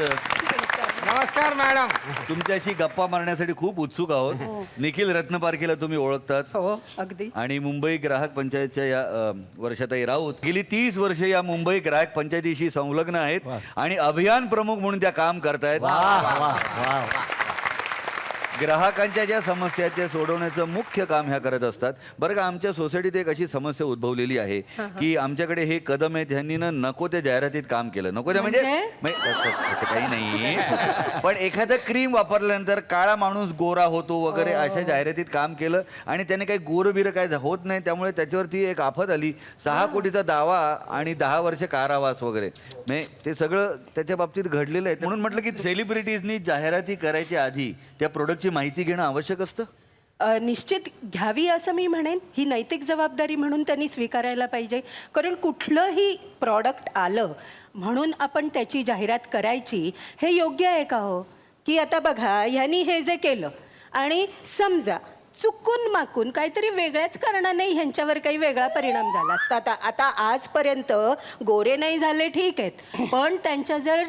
नमस्कार मॅडम. तुमच्याशी गप्पा मारण्यासाठी खूप उत्सुक आहोत. निखिल रत्नपारखेला तुम्ही ओळखताच. हो अगदी. आणि मुंबई ग्राहक पंचायतच्या या वर्षाताई राऊत गेली 30 वर्ष या मुंबई ग्राहक पंचायतीशी संलग्न आहेत आणि अभियान प्रमुख म्हणून त्या काम करतायत. ग्राहकांच्या ज्या समस्या आहेत त्या सोडवण्याचं मुख्य काम ह्या करत असतात. बरं का, आमच्या सोसायटीत एक अशी समस्या उद्भवलेली आहे की आमच्याकडे हे कदम आहेत, ह्यांनी ना नको त्या जाहिरातीत काम केलं. नको त्या म्हणजे त्याचं काही नाही, पण एखादं क्रीम वापरल्यानंतर काळा माणूस गोरा होतो वगैरे अशा जाहिरातीत काम केलं आणि त्याने काही गोरबिरं काय होत नाही. त्यामुळे त्याच्यावरती एक आफत आली, 6 कोटीचा दावा आणि 10 वर्ष कारावास वगैरे. म्हणजे ते सगळं त्याच्या बाबतीत घडलेलं आहे. म्हणून म्हटलं की सेलिब्रिटीजनी जाहिराती करायच्या आधी त्या प्रोडक्टची माहिती घेणं आवश्यक असतं. निश्चित घ्यावी असं मी म्हणेन. ही नैतिक जबाबदारी म्हणून त्यांनी स्वीकारायला पाहिजे. कारण कुठलंही प्रॉडक्ट आलं म्हणून आपण त्याची जाहिरात करायची, हे योग्य आहे का हो? की आता बघा, ह्यांनी हे जे केलं आणि समजा चुकून माकून काहीतरी वेगळ्याच कारणाने ह्यांच्यावर काही वेगळा परिणाम झाला असता. आता आजपर्यंत गोरे नाही झाले ठीक आहेत, पण त्यांच्या जर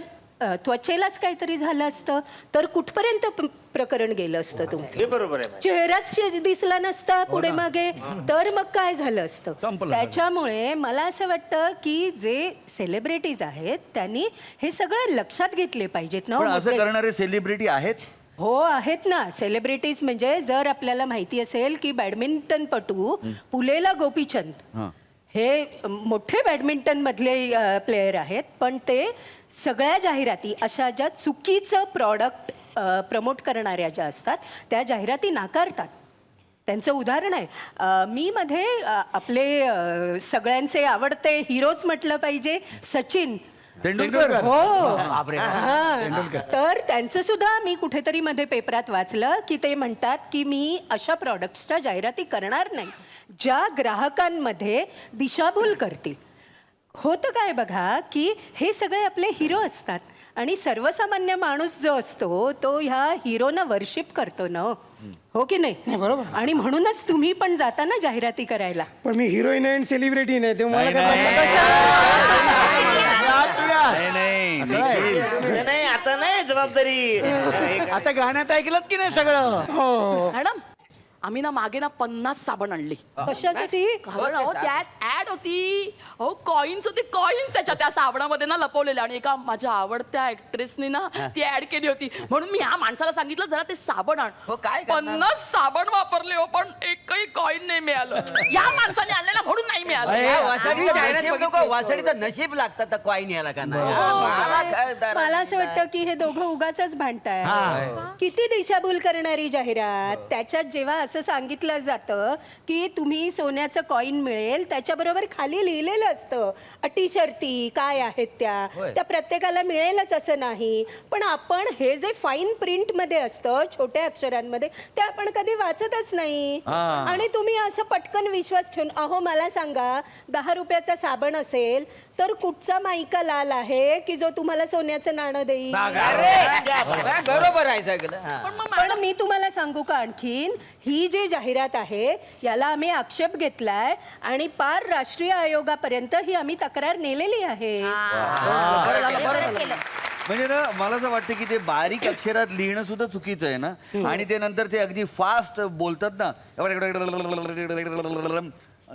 त्वचेलाच काहीतरी झालं असतं तर कुठपर्यंत प्रकरण गेलं असतं तुमचं? बरोबर आहे. चेहराच दिसला नसता पुढे मागे, तर मग काय झालं असतं? त्याच्यामुळे मला असं वाटतं की जे सेलिब्रिटीज आहेत त्यांनी हे सगळं लक्षात घेतले पाहिजेत ना. पण असं करणारे सेलिब्रिटी आहेत? हो आहेत ना सेलिब्रिटीज. म्हणजे जर आपल्याला माहिती असेल की बॅडमिंटनपटू पुलेला गोपीचंद हे मोठे बॅडमिंटन मधले प्लेयर आहेत, पण ते सगळ्या जाहिराती अशा ज्या चुकीचं प्रॉडक्ट प्रमोट करणाऱ्या ज्या असतात त्या जाहिराती नाकारतात. त्यांचं उदाहरण आहे, मी मध्ये आपले सगळ्यांचे आवडते हिरोज म्हटलं पाहिजे, सचिन तेंडुलकर. हो तर त्यांचं सुद्धा मी कुठेतरी मध्ये पेपरात वाचलं की ते म्हणतात की मी अशा प्रॉडक्ट्सच्या जाहिराती करणार नाही ज्या ग्राहकांमध्ये दिशाभूल करतील. होतं काय बघा की हे सगळे आपले हिरो असतात आणि सर्वसामान्य माणूस जो असतो तो ह्या हिरोना वर्शिप करतो ना हो की नाही बरोबर. आणि म्हणूनच तुम्ही पण जाता ना जाहिराती करायला. पण मी हिरोईन आहे सेलिब्रिटी नाही ते मला नाही निखिल. नाही आता नाही जबाबदारी. आता गाण्यात ऐकलं की नाही सगळं? मॅडम आम्ही ना मागे ना 50 साबण आणली. कशासाठी? कारण अहो त्यात ऍड होती, अहो कॉइन्स होते, कॉइन्स त्या साबणामध्ये ना लपवलेले आणि एका माझ्या आवडत्या ऍक्ट्रेसनी ना ती ऍड केली होती. म्हणून मी ह्या माणसाला सांगितलं जरा ते साबण आण. हो, काय करणार? 50 साबण वापरले हो पण एकही कॉइन नाही मिळालं. या माणसाने आणलेला म्हणून नाही मिळालं. वासडीचं नशीब लागतं कॉईन यायला का नाही? मला असं वाटतं की हे दोघं उगाच भांडताय. किती दिशाभूल करणारी जाहिरात. त्याच्यात जेव्हा असं सांगितलं जातं की तुम्ही सोन्याचं कॉइन मिळेल त्याच्याबरोबर खाली लिहिलेलं असतं अटी शर्ती काय आहेत त्या प्रत्येकाला मिळेलच असं नाही. पण आपण हे जे फाईन प्रिंट मध्ये असतं छोट्या अक्षरांमध्ये ते आपण कधी वाचतच नाही. आणि तुम्ही असं पटकन विश्वास ठेवून अहो मला सांगा 10 रुपयाचा साबण असेल तर कुठचा माईका लाल आहे की जो तुम्हाला सोन्याचं नाणं देईल. बरोबर आहे सगळं. पण मी तुम्हाला सांगू का आणखीन ही जी जाहिरात आहे याला आम्ही आक्षेप घेतलाय आणि पार राष्ट्रीय आयोगापर्यंत ही आम्ही तक्रार नेलेली आहे. म्हणजे ना मला असं वाटतं की ते बारीक अक्षरात लिहिणं सुद्धा चुकीचं आहे ना. आणि ते नंतर ते अगदी फास्ट बोलतात ना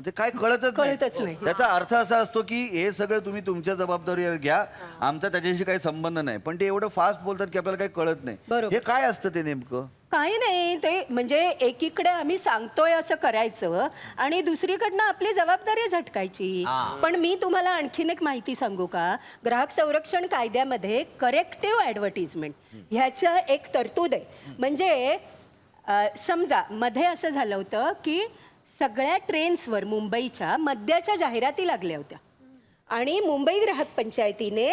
ते काय कळतच नाही. त्याचा अर्थ असा असतो की हे सगळं तुम्ही तुमच्या जबाबदारीवर घ्या आमचा त्याच्याशी काही संबंध नाही. पण ते एवढं फास्ट बोलतात की आपल्याला काही कळत नाही. बरोबर. हे काय असतं ते नेमकं? काही नाही ते म्हणजे एकीकडे आम्ही सांगतोय असं करायचं आणि दुसरीकडनं आपली जबाबदारी झटकायची. पण मी तुम्हाला आणखीन एक माहिती सांगू का? ग्राहक संरक्षण कायद्यामध्ये करेक्टिव्ह ॲडव्हर्टिजमेंट ह्याच्या एक तरतूद आहे. म्हणजे समजा मध्ये असं झालं होतं की सगळ्या ट्रेन्सवर मुंबईच्या मद्याच्या जाहिराती लागल्या होत्या आणि मुंबई ग्राहक पंचायतीने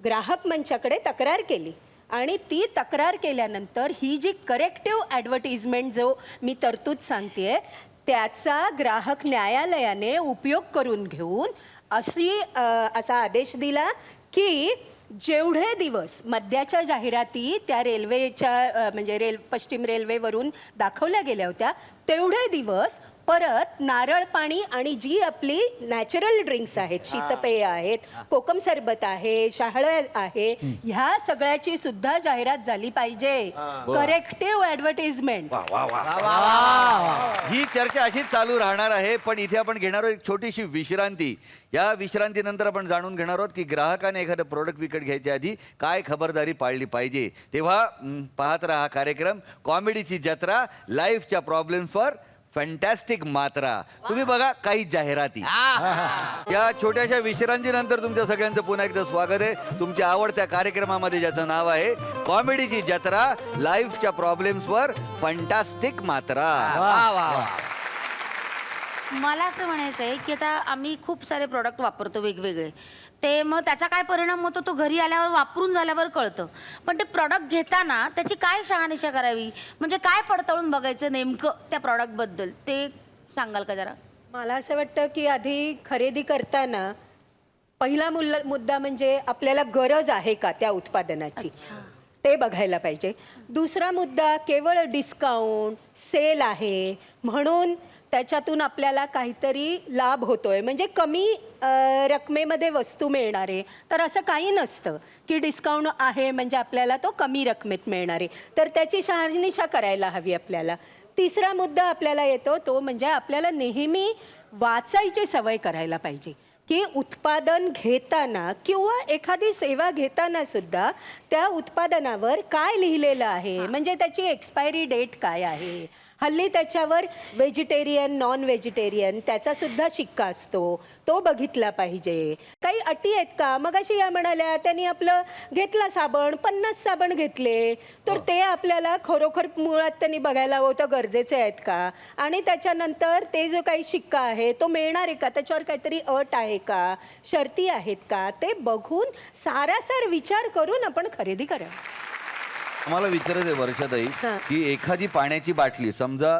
ग्राहक मंचाकडे तक्रार केली आणि ती तक्रार केल्यानंतर ही जी करेक्टिव्ह ॲडव्हर्टिजमेंट जो मी तरतूद सांगतेय त्याचा ग्राहक न्यायालयाने उपयोग करून घेऊन असा आदेश दिला की जेवढे दिवस मद्याच्या जाहिराती त्या रेल्वेच्या म्हणजे पश्चिम रेल्वेवरून दाखवल्या गेल्या होत्या तेवढे दिवस परत नारळ पाणी आणि जी आपली नॅचरल ड्रिंक्स आहेत शीतपेय आहेत कोकम सरबत आहे शहाळं आहे ह्या सगळ्याची सुद्धा जाहिरात झाली पाहिजे. Corrective advertisement. ही चर्चा अशीच चालू राहणार आहे. पण इथे आपण घेणार आहोत एक छोटीशी विश्रांती. या विश्रांतीनंतर आपण जाणून घेणार आहोत की ग्राहकाने एखादं प्रोडक्ट विकत घ्यायच्या आधी काय खबरदारी पाळली पाहिजे. तेव्हा पाहत राहा कार्यक्रम कॉमेडीची जत्रा लाईफच्या प्रॉब्लेम्सवर फॅन्टॅस्टिक मात्रा. तुम्ही बघा काही जाहिराती. या छोट्याशा विश्रांतीनंतर तुमच्या सगळ्यांचं पुन्हा एकदा स्वागत आहे तुमच्या आवडत्या कार्यक्रमामध्ये ज्याचं नाव आहे कॉमेडीची जत्रा लाईफच्या प्रॉब्लेम्सवर फॅन्टॅस्टिक मात्रा. मला असं म्हणायचं आहे की आता आम्ही खूप सारे प्रॉडक्ट वापरतो वेगवेगळे ते मग त्याचा काय परिणाम होतो तो घरी आल्यावर वापरून झाल्यावर कळतं. पण ते प्रॉडक्ट घेताना त्याची काय शहानिशा करावी म्हणजे काय पडताळून बघायचं नेमकं त्या प्रॉडक्टबद्दल ते सांगाल का जरा? मला असं वाटतं की आधी खरेदी करताना पहिला मुद्दा म्हणजे आपल्याला गरज आहे का त्या उत्पादनाची ते बघायला पाहिजे. दुसरा मुद्दा केवळ डिस्काउंट सेल आहे म्हणून त्याच्यातून आपल्याला काहीतरी लाभ होतोय म्हणजे कमी रकमेमध्ये वस्तू मिळणार आहे तर असं काही नसतं की डिस्काउंट आहे म्हणजे आपल्याला तो कमी रकमेत मिळणार आहे तर त्याची शहानिशा करायला हवी आपल्याला. तिसरा मुद्दा आपल्याला येतो तो म्हणजे आपल्याला नेहमी वाचायची सवय करायला पाहिजे की उत्पादन घेताना किंवा एखादी सेवा घेताना सुद्धा त्या उत्पादनावर काय लिहिलेलं आहे म्हणजे त्याची एक्सपायरी डेट काय आहे. हल्ली त्याच्यावर व्हेजिटेरियन नॉन व्हेजिटेरियन त्याचा सुद्धा शिक्का असतो तो बघितला पाहिजे. काही अटी आहेत का? मग अशी या म्हणाल्या त्यांनी आपलं घेतला साबण 50 साबण घेतले तर ते आपल्याला खरोखर मुळात त्यांनी बघायला होतं गरजेचे आहेत का आणि त्याच्यानंतर ते जो काही शिक्का आहे तो मिळणार आहे का त्याच्यावर काहीतरी अट आहे का शर्ती आहेत का ते बघून सारासार विचार करून आपण खरेदी करावी. मला विचारायचं आहे वर्षाताई की एखादी पाण्याची बाटली समजा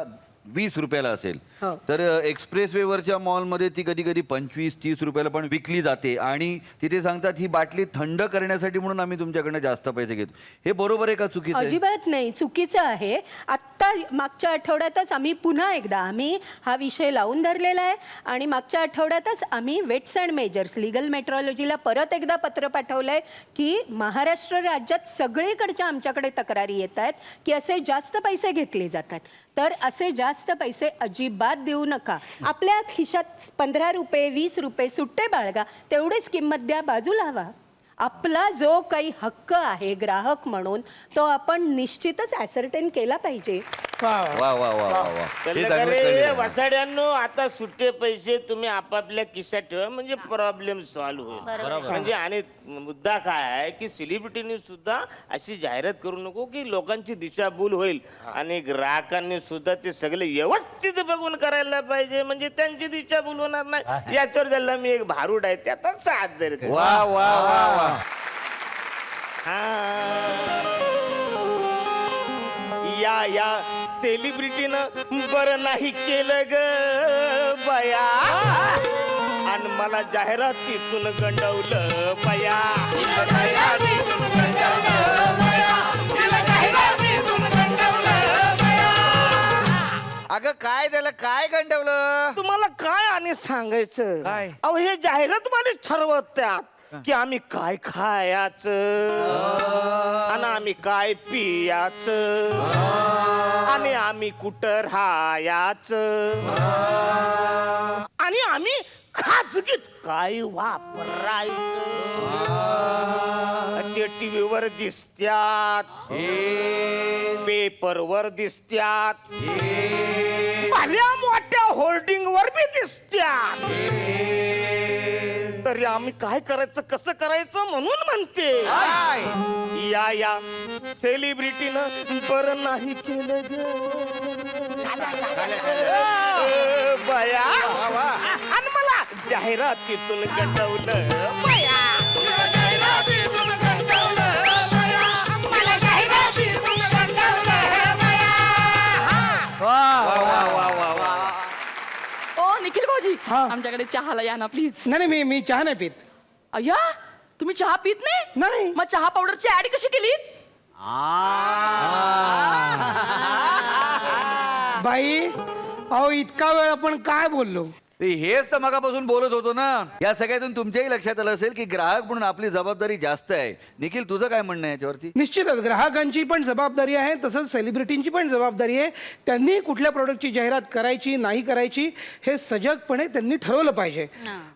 20 रुपयाला असेल हो. तर एक्सप्रेस वेवरच्या मॉलमध्ये ती कधी कधी 25-30 रुपयाला पण विकली जाते आणि तिथे सांगतात ही बाटली थंड करण्यासाठी म्हणून आम्ही तुमच्याकडनं जास्त पैसे घेतो. हे बरोबर आहे का चुकीचं आहे? अजिबात नाही, चुकीचं आहे. आत्ता मागच्या आठवड्यातच आम्ही हा विषय लावून धरलेला आहे आणि मागच्या आठवड्यातच आम्ही वेट्स अँड मेजर्स लिगल मेट्रॉलॉजीला परत एकदा पत्र पाठवलंय की महाराष्ट्र राज्यात सगळीकडच्या आमच्याकडे तक्रारी येत आहेत की असे जास्त पैसे घेतले जातात. तर असे जास्त पैसे अजिबात देऊ नका. आपल्या खिशात 15 रुपये 20 रुपये सुट्टे बाळगा, तेवढीच किंमत द्या, बाजूला व्हा. आपला जो काही हक्क आहे ग्राहक म्हणून तो आपण निश्चितच ॲसर्टेन केला पाहिजे. वा वा वा वा वा. हे चांगलं अरे कळलं. वसाड्यांनो, आता सुट्टे पैसे तुम्ही आपापल्या खिशात ठेवा म्हणजे प्रॉब्लेम सॉल्व्ह होईल. म्हणजे आणि मुद्दा काय आहे की सेलिब्रिटीनी सुद्धा अशी जाहिरात करू नको की लोकांची दिशाभूल होईल आणि ग्राहकांनी सुद्धा ते सगळे व्यवस्थित बघून करायला पाहिजे म्हणजे त्यांची दिशाभूल होणार नाही. याच्यावर त्याला मी एक भारूड आहे त्याचा साथ धरते. वा वा वा वा. या सेलिब्रिटीनं बरं नाही केलं ग बया आणि मला जाहिरातीतून गंडवलं बया. अगं काय झालं, काय गंडवलं? तुम्हाला काय आणि सांगायचं काय? अहो हे जाहिरात मला ठरवतात की आम्ही काय खायचं आणि आम्ही काय पियाचं आणि आम्ही कुठं राहायचं आणि आम्ही खाजगीत काय वापरायचं ते टीव्हीवर दिसत्यात, पेपरवर दिसत्यात, भल्या मोठ्या होर्डिंग वर बी दिसत्यात. तरी आम्ही काय करायचं कसं करायचं म्हणून म्हणते या सेलिब्रिटीनं बरं नाही केलं ग बया आणि मला जाहिरातीतून गंडवलं बया. ओ निखिल भाऊजी, आमच्याकडे चहाला या ना प्लीज. नाही मी चहा नाही पित. अय्या, तुम्ही चहा पित नाही? नाही. मग चहा पावडरची ऍड कशी केली? बाई अहो इतका वेळ आपण काय बोललो. हेच तर मगापासून बोलत होतो ना. या सगळ्यातून तुमच्याही लक्षात आलं असेल की ग्राहक म्हणून आपली जबाबदारी जास्त आहे. निखिल, तुझं काय म्हणणं आहे याच्यावरती? निश्चितच ग्राहकांची पण जबाबदारी आहे तसंच सेलिब्रिटींची पण जबाबदारी आहे. त्यांनी कुठल्या प्रोडक्टची जाहिरात करायची नाही करायची हे सजगपणे त्यांनी ठरवलं पाहिजे.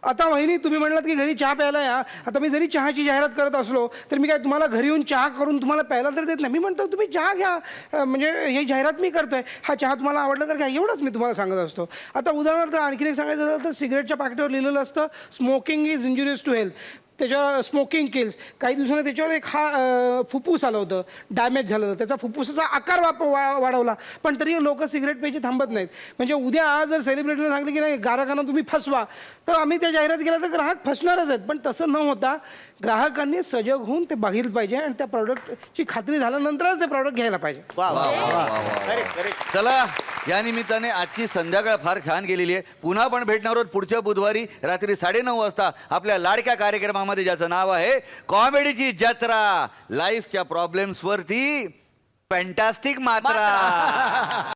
आता वहिनी तुम्ही म्हणलात की घरी चहा प्यायला या. आता मी जरी चहाची जाहिरात करत असलो तर मी काय तुम्हाला घरी येऊन चहा करून तुम्हाला प्यायला तर देत नाही. मी म्हणतो तुम्ही चहा घ्या, म्हणजे ही जाहिरात मी करतोय, हा चहा तुम्हाला आवडला तर घ्या, एवढंच मी तुम्हाला सांगत असतो. आता उदाहरणार्थ आणखी एक सांगायचं झालं तर सिगरेटच्या पाकिटावर लिहिलेलं असतं smoking is injurious to health. त्याच्यावर स्मोकिंग किल्स. काही दिवसांनी त्याच्यावर एक फुफ्फुस आलं होतं, डॅमेज झालं होतं, त्याचा फुफ्फुसाचा आकार वाढवला, पण तरी लोक सिगरेट प्यायची थांबत नाहीत. म्हणजे उद्या जर सेलिब्रिटीने सांगितलं की नाही ग्राहकांना तुम्ही फसवा तर आम्ही त्या जाहिरात केल्या तर ग्राहक फसणारच आहेत. पण तसं न होता ग्राहकांनी सजग होऊन ते बघितलं पाहिजे आणि त्या प्रॉडक्टची खात्री झाल्यानंतरच ते प्रॉडक्ट घ्यायला पाहिजे. चला, या निमित्ताने आजची संध्याकाळ फार छान गेलेली आहे. पुन्हा पण भेटणार आहोत पुढच्या बुधवारी रात्री 9:30 वाजता आपल्या लाडक्या कार्यक्रमामध्ये ज्याचं नाव आहे कॉमेडीची जत्रा. लाईफच्या प्रॉब्लेम्स वरती फॅन्टास्टिक मात्रा.